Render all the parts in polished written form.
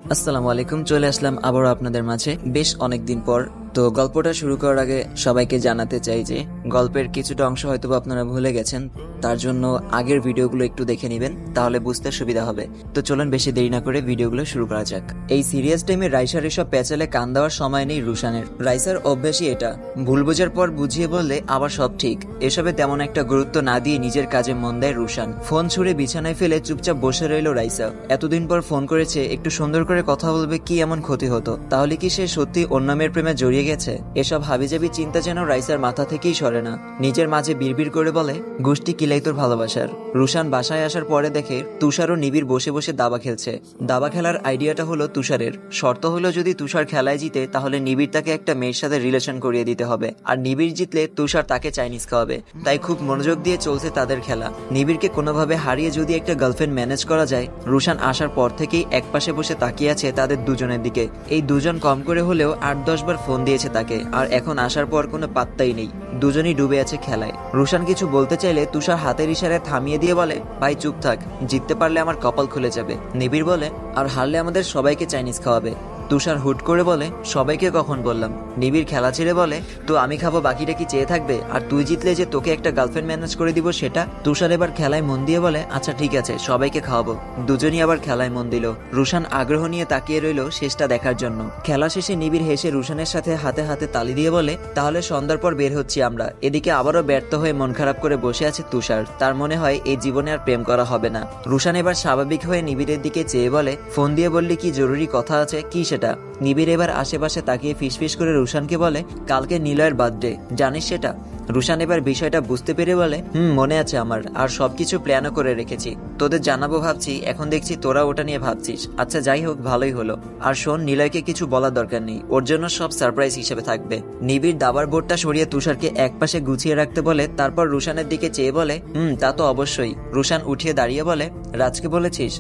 আসসালামু আলাইকুম, চলে আসলাম আবারও আপনাদের মাঝে বেশ অনেকদিন পর। তো গল্পটা শুরু করার আগে সবাইকে জানাতে চাই যে গল্পের কিছুটা অংশ হয়তো আপনারা ভুলে গেছেন, তার জন্য আগের ভিডিওগুলো একটু দেখে নেবেন, তাহলে বুঝতে সুবিধা হবে। তো চলুন বেশি দেরি না করে ভিডিওগুলো শুরু করা যাক। এই সিরিয়াস টাইমে রাইসার এসব প্যাচালে কান দেওয়ার সময় নেই রুশানের। রাইসার অভ্যাসই এটা, ভুল বোঝার পর বুঝিয়ে বললে আবার সব ঠিক। এসবে তেমন একটা গুরুত্ব না দিয়ে নিজের কাজে মন দেয় রুশান। ফোন ছুঁড়ে বিছানায় ফেলে চুপচাপ বসে রইল রাইসা। এতদিন পর ফোন করেছে, একটু সুন্দর করে কথা বলবে, কি এমন ক্ষতি হতো? তাহলে কি সে সত্যি অন্য মেয়ের প্রেমে জড়িয়ে গেছে? এসব হাবিজাবি চিন্তা যেন রাইসার মাথা থেকেই সরে না। নিজের মাঝে বিড়বিড় করে বলে, গোষ্ঠী কিলাই তোর ভালোবাসার। রুশান বাসায় আসার পরে দেখে তুষার ও নিবিড় বসে বসে দাবা খেলছে। দাবা খেলার আইডিয়াটা হলো তুষারের। শর্ত হলো যদি তুষার খেলায় জিতে তাহলে নিবিড় তাকে একটা মেয়ের সাথে রিলেশন করিয়ে দিতে হবে, আর নিবিড় জিতলে তুষার তাকে চাইনিজ খাওয়াবে। তাই খুব মনোযোগ দিয়ে চলছে তাদের খেলা। নিবিড়কে কোনোভাবে হারিয়ে যদি একটা গার্লফ্রেন্ড ম্যানেজ করা যায়। রুশান আসার পর থেকেই একপাশে বসে তাকিয়ে আছে তাদের দুজনের দিকে। এই দুজন কম করে হলেও 8-10 বার ফোন দিয়েছে তাকে, আর এখন আসার পর কোনো পাত্তাই নেই। দুজনই ডুবে আছে খেলায়। রুশান কিছু বলতে চাইলে তুষার হাতের ইশারায় থামিয়ে দিয়ে বলে, ভাই চুপ থাক, জিততে পারলে আমার কপাল খুলে যাবে। নিবিড় বলে, আর হারলে আমাদের সবাইকে চাইনিজ খাওয়াবে। তুষার হুট করে বলে, সবাইকে কখন বললাম? নিবিড় খেলা ছেড়ে বলে, তো আমি খাবো, বাকিটা কি চেয়ে থাকবে? আর তুই জিতলে যে তোকে একটা গার্লফ্রেন্ড ম্যানেজ করে দিব সেটা? তুষার এবার খেলায় মন দিয়ে বলে, আচ্ছা ঠিক আছে, সবাইকে খাওয়াবো। দুজনই আবার খেলায় মন দিল। রুশান আগ্রহ নিয়ে তাকিয়ে রইল শেষটা দেখার জন্য। খেলা শেষে নিবিড় হেসে রুশানের সাথে হাতে হাতে তালি দিয়ে বলে, তাহলে সন্ধ্যার পর বের হচ্ছি আমরা। এদিকে আবারও ব্যর্থ হয়ে মন খারাপ করে বসে আছে তুষার। তার মনে হয় এই জীবনে আর প্রেম করা হবে না। রুশান এবার স্বাভাবিক হয়ে নিবিড়ের দিকে চেয়ে বলে, ফোন দিয়ে বললি কি জরুরি কথা আছে? কি সেটা? নিবিড় এবার আশেপাশে তাকিয়ে ফিসফিস করে রুশানকে বলে, কালকে নিলয়ের বার্থডে, জানিস সেটা? রুশান এবার বিষয়টা বুঝতে পেরে বলে, মনে আছে আমার, আর সবকিছু প্ল্যানও করে রেখেছি, তোদের জানাবো ভাবছি। এখন দেখছি তোরা ওটা নিয়ে ভাবছিস। আচ্ছা যাই হোক, ভালোই হলো। আর শোন, নিলয়কে কিছু বলার দরকার নেই, ওর জন্য সব সারপ্রাইজ হিসেবে থাকবে। নিবিড় দাবার বোর্ডটা সরিয়ে তুষারকে একপাশে গুছিয়ে রাখতে বলে, তারপর রুশানের দিকে চেয়ে বলে, তা তো অবশ্যই। রুশান উঠিয়ে দাঁড়িয়ে বলে, রাজকে বলেছিস?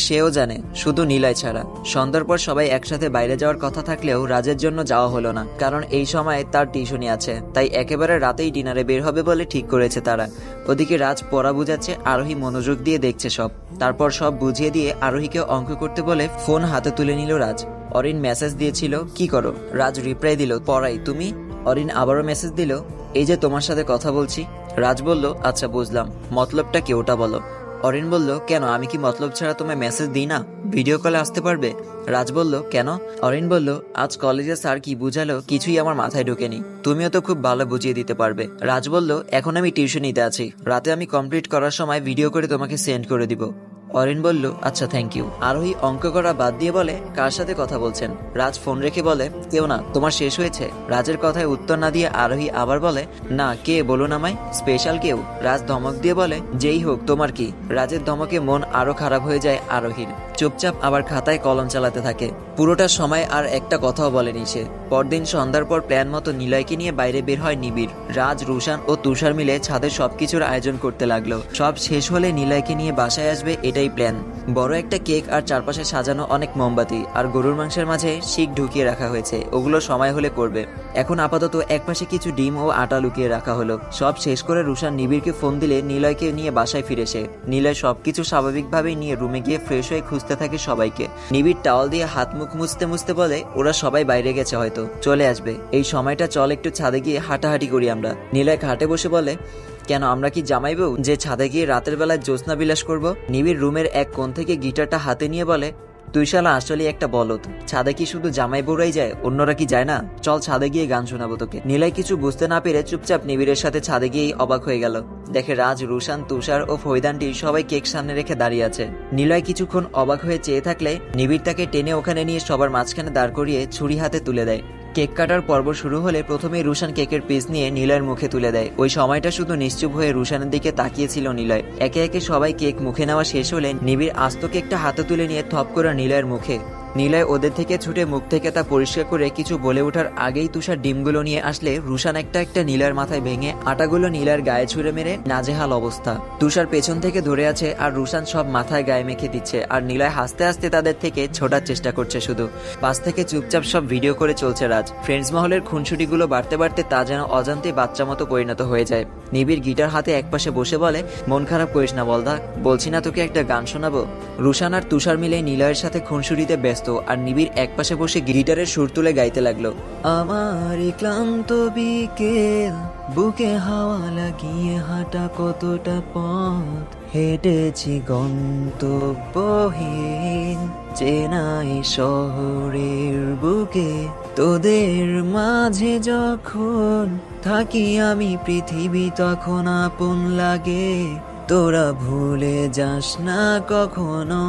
সেও জানে, শুধু নিলয় ছাড়া। সন্ধ্যার পর সবাই একসাথে বাইরে যাওয়ার কথা থাকলেও রাজের জন্য যাওয়া হলো না, কারণ এই সময় তার টিউশনি আছে। তাই একেবারে রাতেই ডিনারে বের হবে বলে ঠিক করেছে তারা। ওদিকে রাজ পড়া বুঝাচ্ছে, আরোহী মনোযোগ দিয়ে দেখছে সব। তারপর সব বুঝিয়ে দিয়ে আরোহীকে অঙ্ক করতে বলে ফোন হাতে তুলে নিল রাজ। অরিন মেসেজ দিয়েছিল, কি করো? রাজ রিপ্লাই দিল, পড়াই। তুমি? অরিন আবারও মেসেজ দিল, এই যে তোমার সাথে কথা বলছি। রাজ বলল, আচ্ছা বুঝলাম, মতলবটা কি ওটা বলো। অরিন বলল, কেন, আমি কি মতলব ছাড়া তোমায় মেসেজ দিই না? ভিডিও কলে আসতে পারবে? রাজ বলল, কেন? অরিন বলল, আজ কলেজে স্যার কি বুঝালো কিছুই আমার মাথায় ঢোকেনি, তুমিও তো খুব ভালো বুঝিয়ে দিতে পারবে। রাজ বলল, এখন আমি টিউশনিতে আছি, রাতে আমি কমপ্লিট করার সময় ভিডিও করে তোমাকে সেন্ড করে দিব। অরিন বলল, আচ্ছা থ্যাংক ইউ। আরোহী অঙ্ক করা বাদ দিয়ে বলে, কার সাথে কথা বলছেন? রাজ ফোন রেখে বলে, কেউ না, তোমার শেষ হয়েছে? রাজের কথায় উত্তর না দিয়ে আরোহী আবার বলে, না, কে বলুন আমায়, স্পেশাল কেউ? রাজ ধমক দিয়ে বলে, যেই হোক, তোমার কি? রাজের ধমকে মন আরো খারাপ হয়ে যায় আরোহীর। চুপচাপ আবার খাতায় কলম চালাতে থাকে। পুরোটা সময় আর একটা কথাও বলেনি সে। পরদিন সন্ধ্যার পর প্ল্যান মতো নিলয়কে নিয়ে বাইরে বের হয় নিবিড়। রাজ, রুশান ও তুষার মিলে ছাদের সবকিছুর আয়োজন করতে লাগলো। সব শেষ হলে নিলয়কে নিয়ে বাসায় আসবে, এটাই প্ল্যান। বড় একটা কেক আর চারপাশে সাজানো অনেক মোমবাতি, আর গরুর মাংসের মাঝে শিক ঢুকিয়ে রাখা হয়েছে, ওগুলো সময় হলে করবে। এখন আপাতত একপাশে কিছু ডিম ও আটা লুকিয়ে রাখা হলো। সব শেষ করে রুশান নিবিড়কে ফোন দিলে নিলয়কে নিয়ে বাসায় ফিরে সে। নিলয় সবকিছু স্বাভাবিকভাবেই নিয়ে রুমে গিয়ে ফ্রেশ হয়ে খুঁজতে থাকে সবাইকে। নিবিড় টাওয়াল দিয়ে হাত মুখ মুছতে মুছতে বলে, ওরা সবাই বাইরে গেছে, হয়তো চলে আসবে। এই সময়টা চল একটু ছাদে গিয়ে হাঁটাহাঁটি করি আমরা। নিলয় খাটে বসে বলে, কেন, আমরা কি জামাই বউ যে ছাদে গিয়ে রাতের বেলায় জ্যোৎস্না বিলাস করবো? নিবিড় রুমের এক কোণ থেকে গিটারটা হাতে নিয়ে বলে, তুই শালা আসলে একটা বলদ। ছাদে কি শুধু জামাই বউরাই যায়, অন্যরা কি যায় না? চল ছাদে গিয়ে গান শোনাবো তোকে। নিলয় কিছু বুঝতে না পেরে চুপচাপ নিবিড়ের সাথে ছাদে গিয়েই অবাক হয়ে গেল। দেখে রাজ, রুশান, তুষার ও ফৈদানটি সবাই কেক সামনে রেখে দাঁড়িয়ে আছে। নিলয় কিছুক্ষণ অবাক হয়ে চেয়ে থাকলে নিবিড় তাকে টেনে ওখানে নিয়ে সবার মাঝখানে দাঁড় করিয়ে ছুরি হাতে তুলে দেয়। কেক কাটার পর্ব শুরু হলে প্রথমেই রুশান কেকের পিস নিয়ে নিলয়ের মুখে তুলে দেয়। ওই সময়টা শুধু নিশ্চুপ হয়ে রুশানের দিকে তাকিয়েছিল নিলয়। একে একে সবাই কেক মুখে নেওয়া শেষ হলে নিবিড় আস্ত কেকটা হাতে তুলে নিয়ে থপ করে নিলয়ের মুখে। নিলয় ওদের থেকে ছুটে মুখ থেকে তা পরিষ্কার করে কিছু বলে ওঠার আগেই তুষার ডিমগুলো নিয়ে আসলে রুশান একটা একটা নিলয়ের মাথায় ভেঙে আটাগুলো নিলয়ের গায়ে ছুঁড়ে মেরে নাজেহাল অবস্থা। তুষার পেছন থেকে ধরে আছে আর রুশান সব মাথায় গায়ে মেখে দিচ্ছে, আর নিলয় হাসতে হাসতে তাদের থেকে ছোটার চেষ্টা করছে শুধু। পাশ থেকে চুপচাপ সব ভিডিও করে চলছে রাজ। ফ্রেন্ডস মহলের খুনসুটিগুলো বাড়তে বাড়তে তা যেন অজান্তে বাচ্চা মতো পরিণত হয়ে যায়। নিবিড় গিটার হাতে একপাশে বসে বলে, মন খারাপ করিস না বলদা, বলছি না তোকে একটা গান শোনাবো। রুশান আর তুষার মিলে নিলয়ের সাথে খুনসুটিতে ব্যস্ত ব্যস্ত আর নিবিড় একপাশে বসে গিটারের সুর তুলে গাইতে লাগলো। আমার ক্লান্ত বিকেল, বুকে হাওয়া লাগিয়ে হাঁটা কতটা পথ হেঁটেছি গন্তব্যহীন চেনাই শহরের বুকে, তোদের মাঝে যখন থাকি আমি পৃথিবী তখন আপন লাগে, তোরা ভুলে যাস না কখনো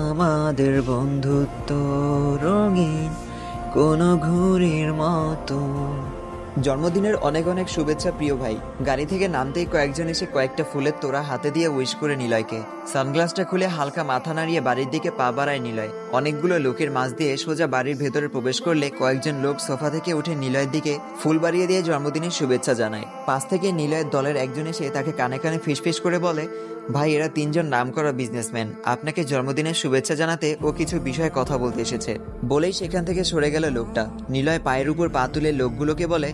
আমাদের বন্ধুত্ব রঙিন কোনো ঘুড়ির মতো। জন্মদিনের অনেক অনেক শুভেচ্ছা প্রিয় ভাই। গাড়ি থেকে নামতেই কয়েকজন এসে কয়েকটা ফুলের তোড়া হাতে দিয়ে উইশ করে নিলয়কে। সানগ্লাসটা খুলে হালকা মাথা নাড়িয়ে বাড়ির দিকে পা বাড়ায় নিলয়। অনেকগুলো লোকের মাঝ দিয়ে সোজা বাড়ির ভেতরে প্রবেশ করলে কয়েকজন লোক সোফা থেকে উঠে নিলয়ের দিকে ফুল বাড়িয়ে দিয়ে জন্মদিনের শুভেচ্ছা জানায়। পাশ থেকে নিলয়ের দলের একজন এসে তাকে কানে কানে ফিসফিস করে বলে, ভাই এরা তিনজন নামকরা বিজনেসম্যান, আপনাকে জন্মদিনের শুভেচ্ছা জানাতে ও কিছু বিষয়ে কথা বলতে এসেছে। বলেই সেখান থেকে সরে গেল লোকটা। নিলয় পায়ের উপর পা তুলে লোকগুলোকে বলে,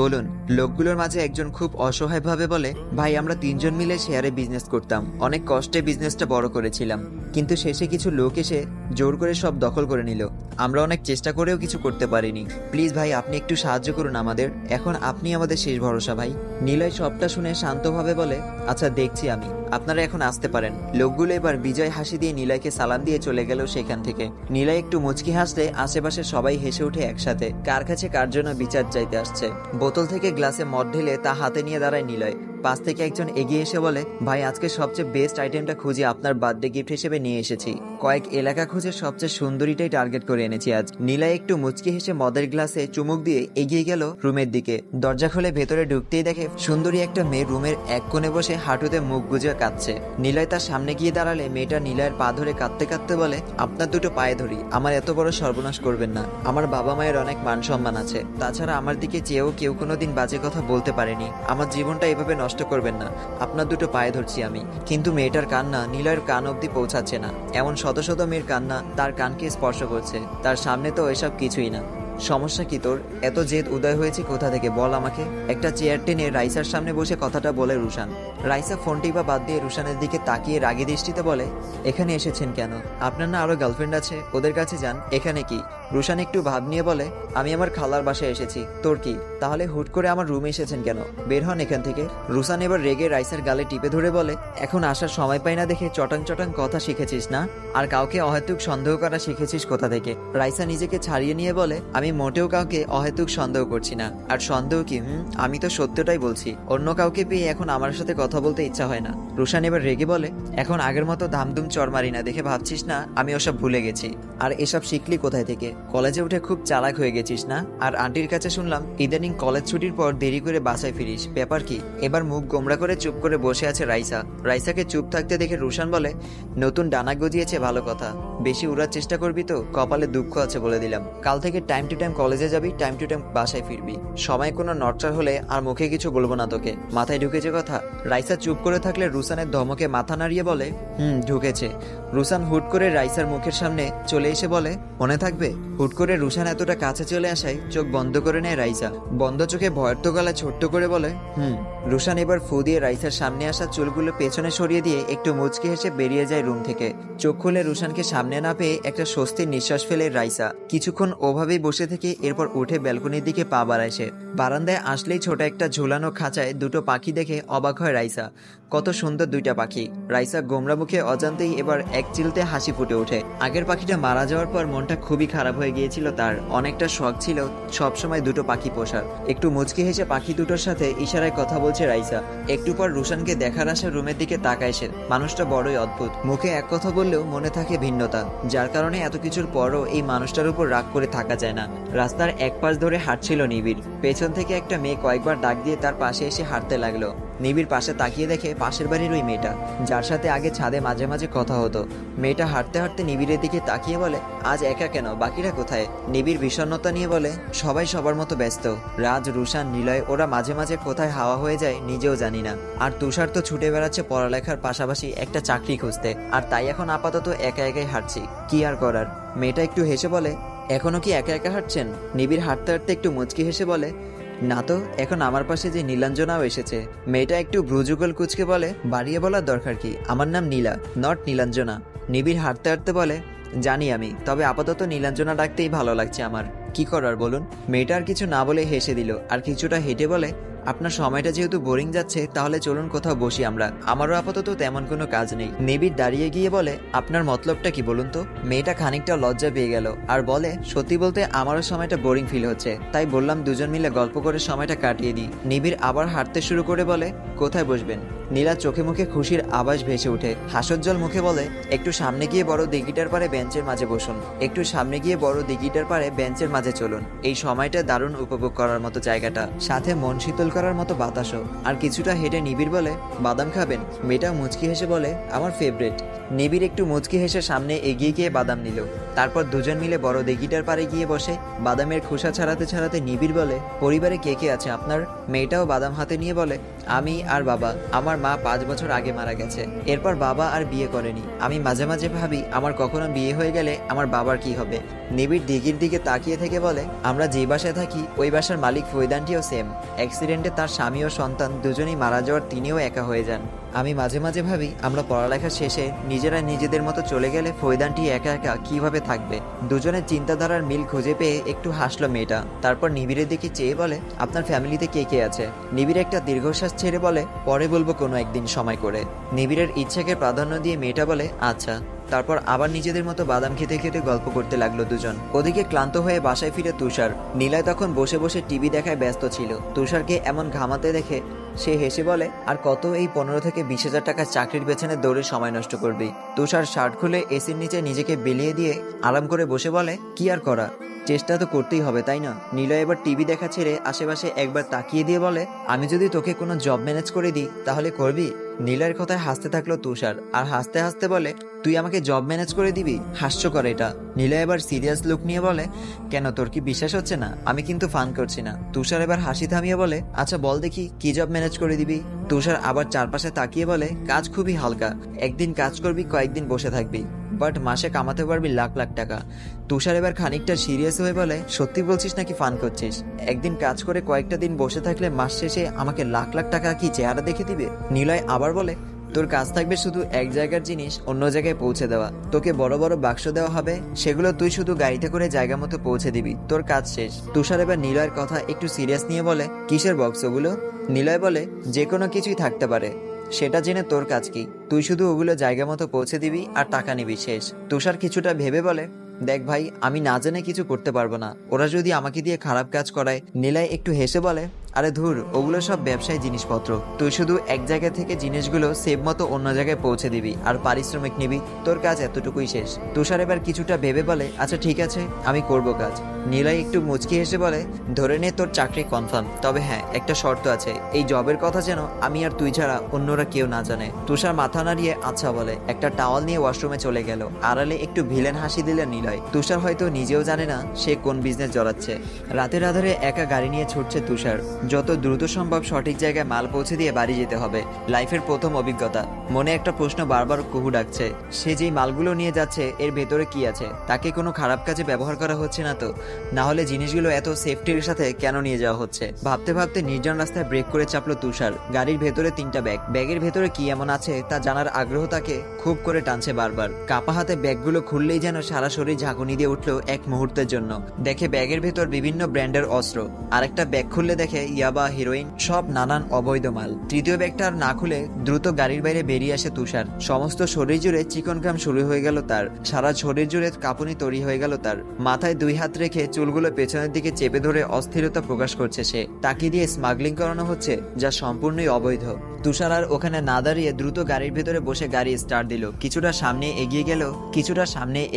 বলুন। লোকগুলোর মাঝে একজন খুব অসহায় ভাবে বলে, ভাই আমরা তিনজন মিলে শেয়ারে বিজনেস করতাম, অনেক কষ্টে বিজনেসটা বড় করেছিলাম, কিন্তু শেষে কিছু লোক এসে জোর করে সব দখল করে নিল। আমরা অনেক চেষ্টা করেও কিছু করতে পারিনি। প্লিজ ভাই আপনি একটু সাহায্য করুন আমাদের, এখন আপনি আমাদের শেষ ভরসা ভাই। নিলয় সবটা শুনে শান্তভাবে বলে, আচ্ছা দেখছি আমি, আপনারা এখন আসতে পারেন। লোকগুলো এবার বিজয় হাসি দিয়ে নিলয়কে সালাম দিয়ে চলে গেল সেখান থেকে। নিলয় একটু মুচকি হাসলে আশেপাশে সবাই হেসে উঠে একসাথে। কার কাছে কার জন্য বিচার চাইতে আসছে। বোতল থেকে গ্লাসে মদ ঢেলে তা হাতে নিয়ে দাঁড়ায় নিলয়। পাশ থেকে একজন এগিয়ে এসে বলে, ভাই আজকে সবচেয়ে বেস্ট আইটেমটা খুঁজে আপনার বার্থডে গিফট হিসেবে নিয়ে এসেছি। কয়েক এলাকা খুঁজে সবচেয়ে সুন্দরীটাই টার্গেট করে এনেছি আজ। নিলয় একটু মুচকি হেসে মদের গ্লাসে চুমুক দিয়ে এগিয়ে গেল রুমের দিকে। দরজা খুলে ভেতরে ঢুকতেই দেখে সুন্দরী একটা মেয়ে রুমের এক কোণে বসে হাঁটুতে মুখ গুজে কাঁদছে। নিলয় তার সামনে গিয়ে দাঁড়ালে মেয়েটা নিলয়ের পা ধরে কাঁদতে কাঁদতে বলে, আপনার দুটো পায়ে ধরি, আমার এত বড় সর্বনাশ করবেন না। আমার বাবা মায়ের অনেক মান সম্মান আছে, তাছাড়া আমার দিকে চেয়েও কেউ কোনোদিন বাজে কথা বলতে পারেনি। আমার জীবনটা এভাবে নষ্ট করবেন না, আপনার দুটো পায়ে ধরছি আমি। কিন্তু মেয়েটার কান্না নিলয়ের কান অব্দি পৌঁছাচ্ছে না। এমন শত শত মেয়ের কান্না তার কানকে স্পর্শ করছে, তার সামনে তো এসব কিছুই না। সমস্যা কি তোর? এত জেদ উদয় হয়েছে কোথা থেকে বল আমাকে। একটা চেয়ার টেনে রাইসার সামনে বসে কথাটা বলে রুশান। রাইসা ফোনটি বা বাদ দিয়ে রুশানের দিকে তাকিয়ে রাগী দৃষ্টিতে বলে, এখানে এসেছেন কেন? আপনার না আরো গার্লফ্রেন্ড আছে, ওদের কাছে যান, এখানে কি? রুশান একটু ভাব নিয়ে বলে, আমি আমার খালার বাসায় এসেছি, তোর কি? তাহলে হুট করে আমার রুমে এসেছেন কেন? বের হন এখান থেকে। রুশান এবার রেগে রাইসার গালে টিপে ধরে বলে, এখন আসার সময় পাই না দেখে চটাং চটাং কথা শিখেছিস না? আর কাউকে অহেতুক সন্দেহ করা শিখেছিস কোথা থেকে? রাইসা নিজেকে ছাড়িয়ে নিয়ে বলে, আমি মোটেও কাউকে অহেতুক সন্দেহ করছি না। আর সন্দেহ কি? আমি তো সত্যটাই বলছি। অন্য কাউকে পেয়ে এখন আমার সাথে কথা বলতে ইচ্ছা হয় না। রুশান এবার রেগে বলে, এখন আগের মতো ধামধুম চর মারি না দেখে ভাবছিস না আমি ওসব ভুলে গেছি? আর এসব শিখলি কোথায় থেকে? কলেজে উঠে খুব চালাক হয়ে গেছিস না? আর আন্টির কাছে শুনলাম ইদানিং কলেজ ছুটির পর দেরি করে বাসায় ফিরিস, ব্যাপার কি? এবার মুখ গোমরা করে চুপ করে বসে আছে রাইসা। রাইসাকে চুপ থাকতে দেখে রুশান বলে, নতুন ডানা গজিয়েছে ভালো কথা, বেশি উড়ার চেষ্টা করবি তো কপালে দুঃখ আছে বলে দিলাম। কাল থেকে টাইম টু টাইম কলেজে যাবি, টাইম টু টাইম বাসায় ফিরবি। সময় কোনো নড়চড় হলে আর মুখে কিছু বলবো না তোকে, মাথায় ঢুকেছে কথা? রাইসা চুপ করে থাকলে রুশানের ধমকে মাথা নাড়িয়ে বলে, ঢুকেছে। রুশান হুট করে রাইসার মুখের সামনে চলে এসে বলে, মনে থাকবে? হুট করে রুশান এতটা কাছে চলে আসায় চোখ বন্ধ করে নেয় রাইসা। বন্ধ চোখে ভয়ার্থ গলায় ছোট্ট করে বলে, রুশান এবার ফু দিয়ে রাইসার সামনে আসা চুলগুলো পেছনে সরিয়ে দিয়ে একটু মুচকি হেসে বেরিয়ে যায় রুম থেকে। চোখ খুলে রুশানকে সামনে না পেয়ে একটা স্বস্তির নিঃশ্বাস ফেলে রাইসা। কিছুক্ষণ ওভাবেই বসে থেকে এরপর উঠে ব্যালকনির দিকে পা বাড়ায় সে। বারান্দায় আসলেই ছোট একটা ঝুলানো খাঁচায় দুটো পাখি দেখে অবাক হয় রাইসা। কত সুন্দর দুইটা পাখি। রাইসা গোমরা মুখে অজান্তেই এবার এক চিলতে হাসি ফুটে ওঠে। আগের পাখিটা মারা যাওয়ার পর মনটা খুবই খারাপ হয়ে গিয়েছিল তার। অনেকটা শখ ছিল সবসময় দুটো পাখি পোষার। একটু মুচকি হেসে পাখি দুটোর সাথে ইশারায় কথা বলছে রাইসা। একটু পর রুশানকে দেখার আসা রুমের দিকে তাকায় সে। মানুষটা বড়ই অদ্ভুত, মুখে এক কথা বললেও মনে থাকে ভিন্নতা, যার কারণে এত কিছুর পরও এই মানুষটার উপর রাগ করে থাকা যায় না। রাস্তার এক পাশ ধরে হাঁটছিল নিবিড়। পেছন থেকে একটা মেয়ে কয়েকবার ডাক দিয়ে তার পাশে এসে হাঁটতে লাগলো। নিবিড় পাশে তাকিয়ে দেখে পাশের বাড়ির ওই মেয়েটা, যার সাথে আগে ছাদে মাঝে মাঝে কথা হতো। মেয়েটা হাঁটতে হাঁটতে নিবিড়ের দিকে তাকিয়ে বলে, আজ একা কেন, বাকিরা কোথায়? নিবিড় বিষণ্ণতা নিয়ে বলে, সবাই সবার মতো ব্যস্ত। রাজ, রুশান, নিলয় ওরা মাঝে মাঝে কোথায় হাওয়া হয়ে যায় নিজেও জানি না। আর তুষার তো ছুটে বেড়াচ্ছে পড়ালেখার পাশাপাশি একটা চাকরি খুঁজতে, আর তাই এখন আপাতত একা একাই হাঁটছি, কি আর করার। মেয়েটা একটু হেসে বলে, এখনো কি একা একা হাঁটছেন? নিবিড় হাঁটতে হাঁটতে একটু মুচকি হেসে বলে, না তো, এখন আমার পাশে যে নীলাঞ্জনাও এসেছে। মেয়েটা একটু ভ্রুযুগল কুচকে বলে, বাড়িয়ে বলার দরকার কি, আমার নাম নীলা, নট নীলাঞ্জনা। নিবিড় হাঁটতে হাঁটতে বলে, জানি আমি, তবে আপাতত নীলাঞ্জনা ডাকতেই ভালো লাগছে আমার। কি করার বলুন? মেয়েটা আর কিছু না বলে হেসে দিল, আর কিছুটা হেঁটে বলে, আপনার সময়টা যেহেতু বোরিং যাচ্ছে তাহলে চলুন কোথাও বসি আমরা, আমারও আপাতত তেমন কোনো কাজ নেই। নিবিড় দাঁড়িয়ে গিয়ে বলে, আপনার মতলবটা কি বলুন তো? মেয়েটা খানিকটা লজ্জা পেয়ে গেল আর বলে, সত্যি বলতে আমারও সময়টা বোরিং ফিল হচ্ছে, তাই বললাম দুজন মিলে গল্প করে সময়টা কাটিয়ে দিই। নিবিড় আবার হাঁটতে শুরু করে বলে, কোথায় বসবেন? নীলা চোখে মুখে খুশির আভাস ভেসে ওঠে, হাসজ্জ্বল মুখে বলে, একটু সামনে গিয়ে বড় দিঘিটার পারে বেঞ্চের মাঝে বসুন, একটু সামনে গিয়ে বড় দিঘিটার পারে বেঞ্চের মাঝে চলুন। এই সময়টা দারুণ উপভোগ করার মতো জায়গাটা, সাথে মন শীতল করার মতো বাতাসও। আর কিছুটা হেঁটে নিবিড় বলে, বাদাম খাবেন? মেয়েটা মুচকি হেসে বলে, আমার ফেভারিট। নিবিড় একটু মুচকি হেসে সামনে এগিয়ে গিয়ে বাদাম নিল, তারপর দুজন মিলে বড় দিঘিটার পারে গিয়ে বসে। বাদামের খোসা ছাড়াতে ছাড়াতে নিবিড় বলে, পরিবারে কে কে আছে আপনার? মেয়েটাও বাদাম হাতে নিয়ে বলে, আমি আর বাবা, আমার মা 5 বছর আগে মারা গেছে, এরপর বাবা আর বিয়ে করেনি। আমি মাঝে মাঝে ভাবি আমার কখনো বিয়ে হয়ে গেলে আমার বাবার কি হবে। নিবিড় দিঘির দিকে তাকিয়ে থেকে বলে, আমরা যে বাসায় থাকি ওই বাসার মালিক ফৈদানটিও সেম, অ্যাক্সিডেন্টে তার স্বামী ও সন্তান দুজনেই মারা যাওয়ার তিনিও একা হয়ে যান। আমি মাঝে মাঝে ভাবি আমরা পড়ালেখা শেষে নিজেরা নিজেদের মতো চলে গেলে ফৈদানটি একা একা কিভাবে থাকবে। দুজনের চিন্তাধারার মিল খুঁজে পেয়ে একটু হাসলো মেয়েটা, তারপর নিবিড়ের দিকে চেয়ে বলে, আপনার ফ্যামিলিতে কে কে আছে? নিবিড় একটা দীর্ঘশ্বাস ছেড়ে বলে, পরে বলবো কোনো একদিন সময় করে। নিবিড়ের ইচ্ছাকে প্রাধান্য দিয়ে মেয়েটা বলে, আচ্ছা। তারপর আবার নিজেদের মতো বাদাম খেতে খেতে গল্প করতে লাগলো দুজন। ওদিকে ক্লান্ত হয়ে বাসায় ফিরে তুষার। নীলয় তখন বসে বসে টিভি দেখায় ব্যস্ত ছিল। তুষারকে এমন ঘামাতে দেখে সে হেসে বলে, আর কত এই 15 থেকে 20,000 টাকার চাকরির পেছনে দৌড়ে সময় নষ্ট করবি? তুষার শার্ট খুলে এসির নিচে নিজেকে বিলিয়ে দিয়ে আরাম করে বসে বলে, কি আর করা, চেষ্টা তো করতেই হবে তাই না? নীলয় এবার টিভি দেখা ছেড়ে আশেপাশে একবার তাকিয়ে দিয়ে বলে, আমি যদি তোকে কোনো জব ম্যানেজ করে দিই তাহলে করবি? নীলয়ের কথায় হাসতে থাকলো তুষার, আর হাসতে হাসতে বলে, তুই আমাকে জব ম্যানেজ করে দিবি? হাস্যকর এটা। নীলয় এবার সিরিয়াস লুক নিয়ে বলে, কেন তোর কি বিশ্বাস হচ্ছে না? আমি কিন্তু ফান করছি না। তুষার এবার হাসি থামিয়ে বলে, আচ্ছা বল দেখি কি জব ম্যানেজ করে দিবি? তুষার আবার চারপাশে তাকিয়ে বলে, কাজ খুবই হালকা, একদিন কাজ করবি, কয়েকদিন বসে থাকবি, বাট মাসে কামাতে পারবি লাখ লাখ টাকা। তুষার এবার খানিকটা সিরিয়াস হয়ে বলে, সত্যি বলছিস নাকি ফান করছিস? একদিন কাজ করে কয়েকটা দিন বসে থাকলে মাস শেষে আমাকে লাখ লাখ টাকা কি চেহারা দেখে দিবে? নীলয় আবার বলে, তোর কাজ থাকবে শুধু এক জায়গার জিনিস অন্য জায়গায় পৌঁছে দেওয়া, তোকে বড় বড় বাক্স দেওয়া হবে, সেগুলো তুই শুধু গাড়িতে করে জায়গা মতো পৌঁছে দিবি, তোর কাজ শেষ। তুষার এবার নীলয়ের কথা একটু সিরিয়াস নিয়ে বলে, কিসের বক্স ওগুলো? নীলয় বলে, যে কোনো কিছুই থাকতে পারে, সেটা জেনে তোর কাজ কি? তুই শুধু ওগুলো জায়গা মতো পৌঁছে দিবি আর টাকা নিবি, শেষ। তুষার কিছুটা ভেবে বলে, দেখ ভাই, আমি না জেনে কিছু করতে পারবো না, ওরা যদি আমাকে দিয়ে খারাপ কাজ করায়। নীলয় একটু হেসে বলে, আরে ধুর, ওগুলো সব ব্যবসায়ী জিনিসপত্র, তুই শুধু এক জায়গা থেকে জিনিসগুলো সেভ মতো অন্য জায়গায় পৌঁছে দিবি আর পারিশ্রমিক নিবি, তোর কাজ এতটুকুই শেষ। তুষার এবার কিছুটা ভেবে বলে, আচ্ছা ঠিক আছে, আমি করব কাজ। নীলয় একটু মুচকি হেসে বলে, ধরে নে তোর চাকরি কনফার্ম, তবে হ্যাঁ একটা শর্ত আছে, এই জবের কথা যেন আমি আর তুই ছাড়া অন্যরা কেউ না জানে। তুষার মাথা নাড়িয়ে আচ্ছা বলে একটা টাওয়াল নিয়ে ওয়াশরুমে চলে গেল। আড়ালে একটু ভিলেন হাসি দিলেন নীলয়। তুষার হয়তো নিজেও জানে না সে কোন বিজনেস জড়াচ্ছে। রাতের আধারে একা গাড়ি নিয়ে ছুটছে তুষার, যত দ্রুত সম্ভব সঠিক জায়গায় মাল পৌঁছে দিয়ে বাড়ি যেতে হবে। লাইফের প্রথম অভিজ্ঞতা, মনে একটা প্রশ্ন বারবার কুহু ডাকছে, সে যেই মালগুলো নিয়ে যাচ্ছে এর ভেতরে কি আছে? তাকে কোনো খারাপ কাজে ব্যবহার করা হচ্ছে না তো? না হলে জিনিসগুলো এত সেফটির সাথে কেন নিয়ে যাওয়া হচ্ছে? ভাবতে ভাবতে নির্জন রাস্তায় ব্রেক করে চাপলো তুষার। গাড়ির ভেতরে 3টা ব্যাগ, ব্যাগের ভেতরে কি এমন আছে তা জানার আগ্রহ তাকে খুব করে টানছে বারবার। কাপা হাতে ব্যাগগুলো খুললেই যেন সারা শরীর ঝাঁকুনি দিয়ে উঠলো এক মুহূর্তের জন্য। দেখে ব্যাগের ভেতর বিভিন্ন ব্র্যান্ডের অস্ত্র, আর একটা ব্যাগ খুললে দেখে ইয়াবা, হেরোইন, সব নানান অবৈধ মাল। তৃতীয় ব্যাগটা আর না খুলে দ্রুত গাড়ির বাইরে বেরিয়ে আসে তুষার। সমস্ত শরীর জুড়ে চিকন ঘাম শুরু হয়ে গেল তার, সারা শরীর জুড়ে কাঁপুনি তৈরি হয়ে গেল তার। মাথায় 2 হাত রেখে চুলগুলো পেছনের দিকে চেপে ধরে অস্থিরতা প্রকাশ করছে সে। তাকে দিয়ে স্মাগলিং করানো হচ্ছে, যা সম্পূর্ণই অবৈধ। তুষার আর ওখানে না দাঁড়িয়ে দ্রুত গাড়ির ভেতরে বসে গাড়ি স্টার্ট দিল। কিছুটা সামনে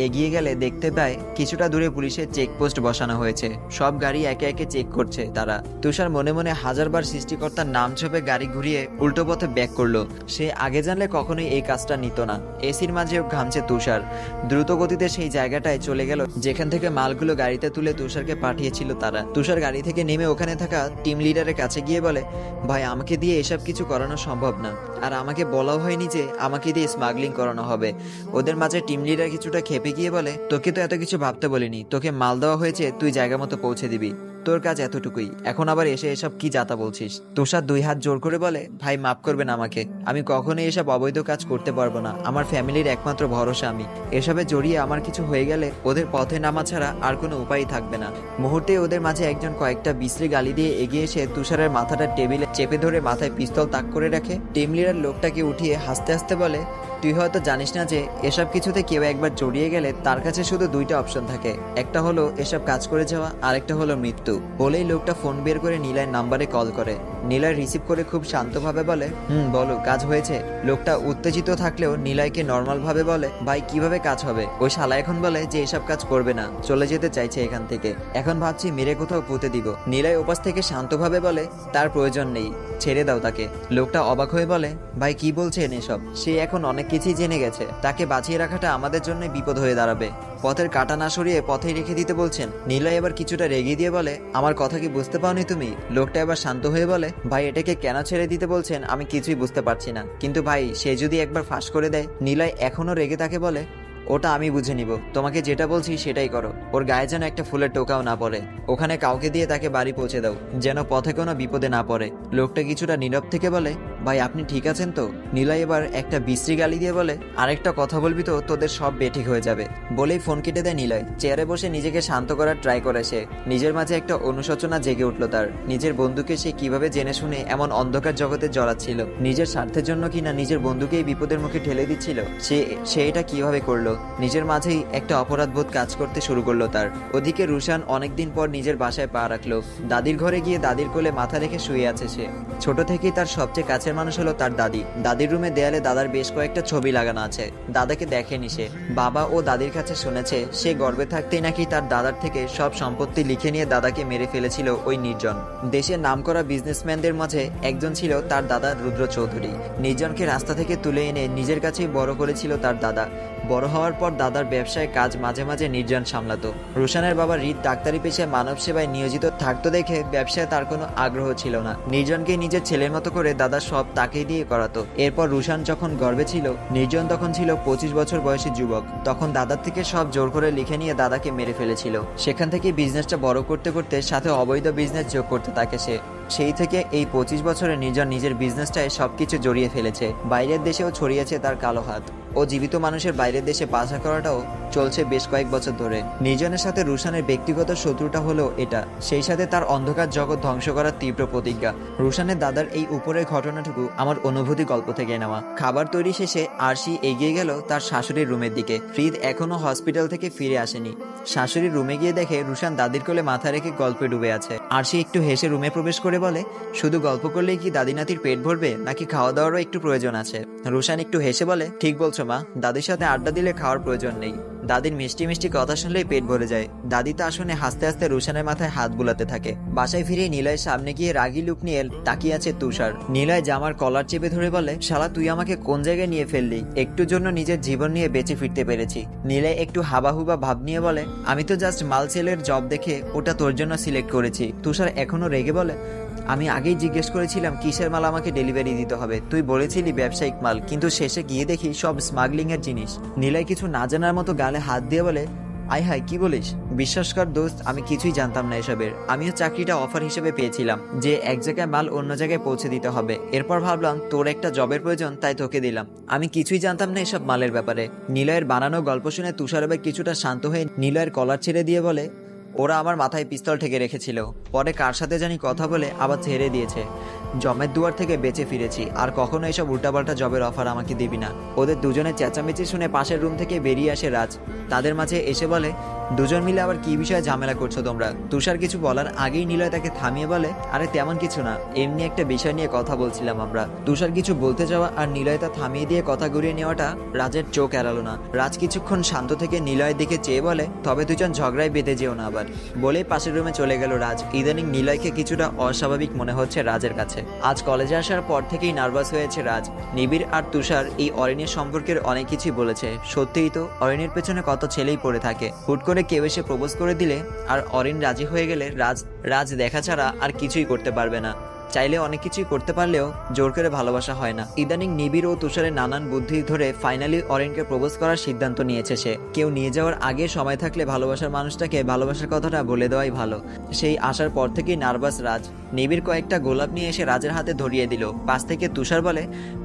এগিয়ে গেলে দেখতে পায় কিছুটা দূরে পুলিশের চেকপোস্ট বসানো হয়েছে। সব গাড়ি একে একে চেক করছে তারা। তুষার মনে মনে হাজারবার সৃষ্টিকর্তার নাম ছপে গাড়ি ঘুরিয়ে উল্টো পথে ব্যাক করলো। সে আগে জানলে কখনোই এই কাজটা নিত না। এসির মাঝেও ঘামছে তুষার। দ্রুত গতিতে সেই জায়গাটায় চলে গেল যেখান থেকে মালগুলো গাড়িতে তুলে তুষারকে পাঠিয়েছিল তারা। তুষার গাড়ি থেকে নেমে ওখানে থাকা টিম লিডারের কাছে গিয়ে বলে, ভাই আমাকে দিয়ে এসব কিছু করানো সম্ভব না, আর আমাকে বলাও হয়নি যে আমাকে দিয়ে স্মাগলিং করানো হবে। ওদের মাঝে টিম লিডার কিছুটা খেপে গিয়ে বলে, তোকে তো এত কিছু ভাবতে বলিনি, তোকে মাল দেওয়া হয়েছে, তুই জায়গা মতো পৌঁছে দিবি, তোর কাজ এতটুকুই। এখন আবার এসে এসব কি যাতা বলছিস? তুষার 2 হাত জোর করে বলে, ভাই মাফ করবেন আমাকে, আমি কখনোই এসব অবৈধ কাজ করতে পারবো না। আমার ফ্যামিলির একমাত্র ভরসা আমি। এসবে জড়িয়ে আমার কিছু হয়ে গেলে ওদের পথে নামা ছাড়া আর কোনো উপায়ই থাকবে না। মুহূর্তে ওদের মাঝে একজন কয়েকটা বিশ্রী গালি দিয়ে এগিয়ে এসে তুষারের মাথাটা টেবিলে চেপে ধরে মাথায় পিস্তল তাক করে রাখে। টিম লিডার লোকটাকে উঠিয়ে হাসতে হাসতে বলে, তুই হয়তো জানিস না যে এসব কিছুতে কেউ একবার জড়িয়ে গেলে তার কাছে শুধু 2টা অপশন থাকে, একটা হলো এসব কাজ করে যাওয়া, আরেকটা হলো মৃত্যু। বলেই লোকটা ফোন বের করে নিলয়ের নাম্বারে কল করে। নিলয় রিসিভ করে খুব শান্তভাবে বলে, বলো কাজ হয়েছে। লোকটা উত্তেজিত থাকলেও নিলয়কে নর্মাল ভাবে বলে, ভাই কিভাবে কাজ হবে? ওই শালা এখন বলে যে এসব কাজ করবে না, চলে যেতে চাইছে এখান থেকে। এখন ভাবছি মেরে কোথাও পুঁতে দিব। নিলয় ওপাশ থেকে শান্তভাবে বলে, তার প্রয়োজন নেই, ছেড়ে দাও তাকে। লোকটা অবাক হয়ে বলে, ভাই কি বলছেন এসব? সে এখন অনেক কিছুই জেনে গেছে, তাকে বাঁচিয়ে রাখাটা আমাদের জন্য বিপদ হয়ে দাঁড়াবে। পথের কাটা না সরিয়ে পথেই রেখে দিতে বলছেন? নিলয় এবার কিছুটা রেগে দিয়ে বলে, আমার কথা কি বুঝতে পাওনি তুমি? লোকটা এবার শান্ত হয়ে বলে, ভাই এটাকে কেন ছেড়ে দিতে বলছেন আমি কিছুই বুঝতে পারছি না, কিন্তু ভাই সে যদি একবার ফাঁস করে দেয়। নিলয় এখনো রেগে তাকে বলে, ওটা আমি বুঝে নিব, তোমাকে যেটা বলছি সেটাই করো। ওর গায়ে যেন একটা ফুলের টোকাও না পড়ে। ওখানে কাউকে দিয়ে তাকে বাড়ি পৌঁছে দাও, যেন পথে কোনো বিপদে না পড়ে। লোকটা কিছুটা নীরব থেকে বলে, ভাই আপনি ঠিক আছেন তো? নিলয় এবার একটা বিশ্রী গালি দিয়ে বলে, আরেকটা কথা বলবি তো তোদের সব বেঠিক হয়ে যাবে। বলেই ফোন কেটে দেয় নিলয়। চেয়ারে বসে নিজেকে শান্ত করার ট্রাই করে সে। নিজের মাঝে একটা অনুশোচনা জেগে উঠল তার। নিজের বন্ধুকে সে কিভাবে জেনে শুনে এমন অন্ধকার জগতে জড়াচ্ছিল, নিজের স্বার্থের জন্য কিনা নিজের বন্ধুকেই বিপদের মুখে ঠেলে দিচ্ছিল। সে এটা কিভাবে করলো? নিজের মাঝেই একটা অপরাধবোধ কাজ করতে শুরু করলো তার। ওদিকে রুশান অনেকদিন পর নিজের বাসায় পা রাখলো। দাদির ঘরে গিয়ে দাদির কোলে মাথা রেখে শুয়ে আছে সে। ছোট থেকেই তার সবচেয়ে কাছের মানুষ হলো তার দাদি। দাদির রুমে দেয়ালে দাদার বেশ কয়েকটা ছবি লাগানো আছে। দাদাকে দেখেনি সে। বাবা ও দাদির কাছে শুনেছে সে গর্ভে থাকতেই নাকি তার দাদার থেকে সব সম্পত্তি লিখে নিয়ে দাদাকে মেরে ফেলেছিল ওই নির্জন। দেশের নামকরা বিজনেসম্যানদের মাঝে একজন ছিল তার দাদা রুদ্র চৌধুরী। নির্জনকে রাস্তা থেকে তুলে এনে নিজের কাছেই বড় করেছিল তার দাদা। বড় হওয়ার পর দাদার ব্যবসায় কাজ মাঝে মাঝে নির্জন সামলাতো। রুশানের বাবা রিত ডাক্তারি পেশায় মানব সেবায় নিয়োজিত থাকতো দেখে ব্যবসায় তার কোনো আগ্রহ ছিল না। নির্জনকে নিজের ছেলের মতো করে দাদা সব তাকেই দিয়ে করাতো। এরপর রুশান যখন গর্ভে ছিল, নির্জন তখন ছিল 25 বছর বয়সী যুবক। তখন দাদার থেকে সব জোর করে লিখে নিয়ে দাদাকে মেরে ফেলেছিল। সেখান থেকে বিজনেসটা বড় করতে করতে সাথে অবৈধ বিজনেস যোগ করতে থাকে সে। সেই থেকে এই 25 বছরে নির্জন নিজের বিজনেসটায় সবকিছু জড়িয়ে ফেলেছে। বাইরের দেশেও ছড়িয়েছে তার কালো হাত। ও জীবিত মানুষের বাইরের দেশে পাচার করাটাও চলছে বেশ কয়েক বছর ধরে। নির্জনের সাথে রুশানের ব্যক্তিগত শত্রুতা হলো এটা, সেই সাথে তার অন্ধকার জগৎ ধ্বংস করার তীব্র প্রতিজ্ঞা। রুশানের দাদার এই উপরের ঘটনাটুকু আমার অনুভূতি গল্প থেকে নেওয়া। খাবার তৈরি শেষে আরশি এগিয়ে গেল তার শাশুড়ির রুমের দিকে। ফ্রিদ এখনো হসপিটাল থেকে ফিরে আসেনি। শাশুড়ির রুমে গিয়ে দেখে রুশান দাদির কোলে মাথা রেখে গল্পে ডুবে আছে। আরশি একটু হেসে রুমে প্রবেশ করে বলে, শুধু গল্প করলেই কি দাদি নাতির পেট ভরবে, নাকি খাওয়া দাওয়ারও একটু প্রয়োজন আছে? রুশান একটু হেসে বলে, ঠিক বলছো মা, দাদির সাথে আড্ডা দিলে খাওয়ার প্রয়োজন নেই। দাদির মিষ্টি মিষ্টি কথা শুনলেই পেট ভরে যায়। দাদি তা শুনে হাসতে হাসতে রুশানের মাথায় হাত বুলাতে থাকে। বাসায় ফিরে নিলয়ের সামনে গিয়ে রাগী লুক নিয়ে তাকিয়ে আছে তুষার। নিলয় জামার কলার চেপে ধরে বলে, শালা তুই আমাকে কোন জায়গায় নিয়ে ফেললি? একটুর জন্য নিজের জীবন নিয়ে বেঁচে ফিরতে পেরেছি। নিলয় একটু হাবাহুবা ভাব নিয়ে বলে, আমি তো জাস্ট মাল সেলের জব দেখে ওটা তোর জন্য সিলেক্ট করেছি। তুষার এখনো রেগে বলে, আমি আগেই জিজ্ঞেস করেছিলাম কিসের মাল আমাকে ডেলিভারি দিতে হবে, তুই বলেছিলি ব্যবসায়িক মাল, কিন্তু শেষে গিয়ে দেখি সব স্মাগলিং এর জিনিস। নিলয় কিছু না জানার মতো গালে হাত দিয়ে বলে, আই হাই কি বলিস? বিশ্বাস কর দোস্ত, আমি কিছুই জানতাম না এসবের। আমিও চাকরিটা অফার হিসেবে পেয়েছিলাম যে এক জায়গায় মাল অন্য জায়গায় পৌঁছে দিতে হবে। এরপর ভাবলাম তোর একটা জবের প্রয়োজন, তাই তোকে দিলাম। আমি কিছুই জানতাম না এসব মালের ব্যাপারে। নিলয়ের বানানো গল্প শুনে তুষার এবার কিছুটা শান্ত হয়ে নিলয়ের কলার ছেড়ে দিয়ে বলে, ওরা আমার মাথায় পিস্তল ঠেকে রেখেছিল, পরে কার সাথে জানি কথা বলে আবার ছেড়ে দিয়েছে। জমের দুয়ার থেকে বেঁচে ফিরেছি, আর কখনো এসব উল্টাপাল্টা জবের অফার আমাকে দিবি না। ওদের দুজনের চেঁচামেচি শুনে পাশের রুম থেকে বেরিয়ে আসে রাজ। তাদের মাঝে এসে বলে, দুজন মিলে আবার কি বিষয়ে ঝামেলা করছো তোমরা? তুষার কিছু বলার আগেই নিলয় তাকে থামিয়ে বলে, আরে তেমন কিছু না, এমনি একটা বিষয় নিয়ে কথা বলছিলাম আমরা। তুষার কিছু বলতে যাওয়া আর নিলয় তা থামিয়ে দিয়ে কথা ঘুরিয়ে নেওয়াটা রাজের চোখ এড়ালো না। রাজ কিছুক্ষণ শান্ত থেকে নিলয়ের দিকে চেয়ে বলে, তবে দুজন ঝগড়ায় বেঁধে যেও না আবার। বলেই পাশের রুমে চলে গেল রাজ। ইদানিং নিলয়কে কিছুটা অস্বাভাবিক মনে হচ্ছে রাজের কাছে। আজ কলেজে আসার পর থেকেই নার্ভাস হয়েছে রাজ। নিবিড় আর তুষার এই অরিনের সম্পর্কের অনেক কিছুই বলেছে। সত্যিই তো অরিনের পেছনে কত ছেলেই পড়ে থাকে। হুট করে কেউ এসে প্রপোজ করে দিলে আর অরিন রাজি হয়ে গেলে রাজ দেখা ছাড়া আর কিছুই করতে পারবে না। চাইলে অনেক কিছুই করতে পারলেও জোর করে ভালোবাসা হয় না। ইদানিং নিবিড় ও তুষারের নানান বুদ্ধি ধরে ফাইনালি অরিনকে প্রপোজ করার সিদ্ধান্ত নিয়েছে সে। কেউ নিয়ে যাওয়ার আগে সময় থাকলে ভালোবাসার মানুষটাকে ভালোবাসার কথাটা বলে দেওয়াই ভালো। সেই আসার পর থেকেই নার্ভাস রাজ। নিবিড় কয়েকটা গোলাপ নিয়ে এসে রাজের হাতে ধরিয়ে দিল। পাশ থেকে তুষার বলে,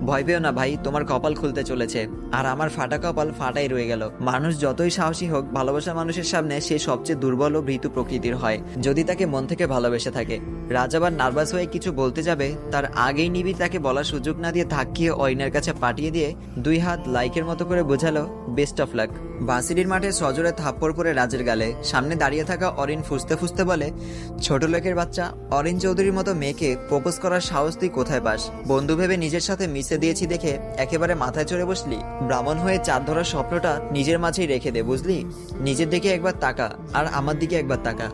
ভয় পেও না ভাই, তোমার কপাল খুলতে চলেছে। আর আমার ফাটা কপাল ফাটাই রয়ে গেল। মানুষ যতই সাহসী হোক, ভালোবাসার মানুষের সামনে সে সবচেয়ে দুর্বল ও ভীতু প্রকৃতির হয়, যদি তাকে মন থেকে ভালোবেসে থাকে। রাজ আবার নার্ভাস হয়ে কিছু বলতে যাবে, তার আগেই নিবিড় তাকে বলার সুযোগ না দিয়ে ধাক্কিয়ে অরিনের কাছে পাঠিয়ে দিয়ে 2 হাত লাইকের মতো করে বোঝালো, বেস্ট অফ লাক। ভার্সিটির মাঠে সজোরে থাপ্পড় পরে রাজের গালে। সামনে দাঁড়িয়ে থাকা অরিন ফুসতে ফুসতে বলে, ছোট লোকের বাচ্চা, অরিন চৌধুরীর মতো মেয়েকে প্রপোজ করার সাহস তুই কোথায় পাস? বন্ধু ভেবে নিজের সাথে মিশে দিয়েছি দেখে একেবারে মাথায় চড়ে বসলি? ব্রাহ্মণ হয়ে চাঁদ ধরার স্বপ্নটা নিজের মাঝেই রেখে দে, বুঝলি? নিজের দিকে একবার তাকা, আর আমার দিকে একবার তাকা।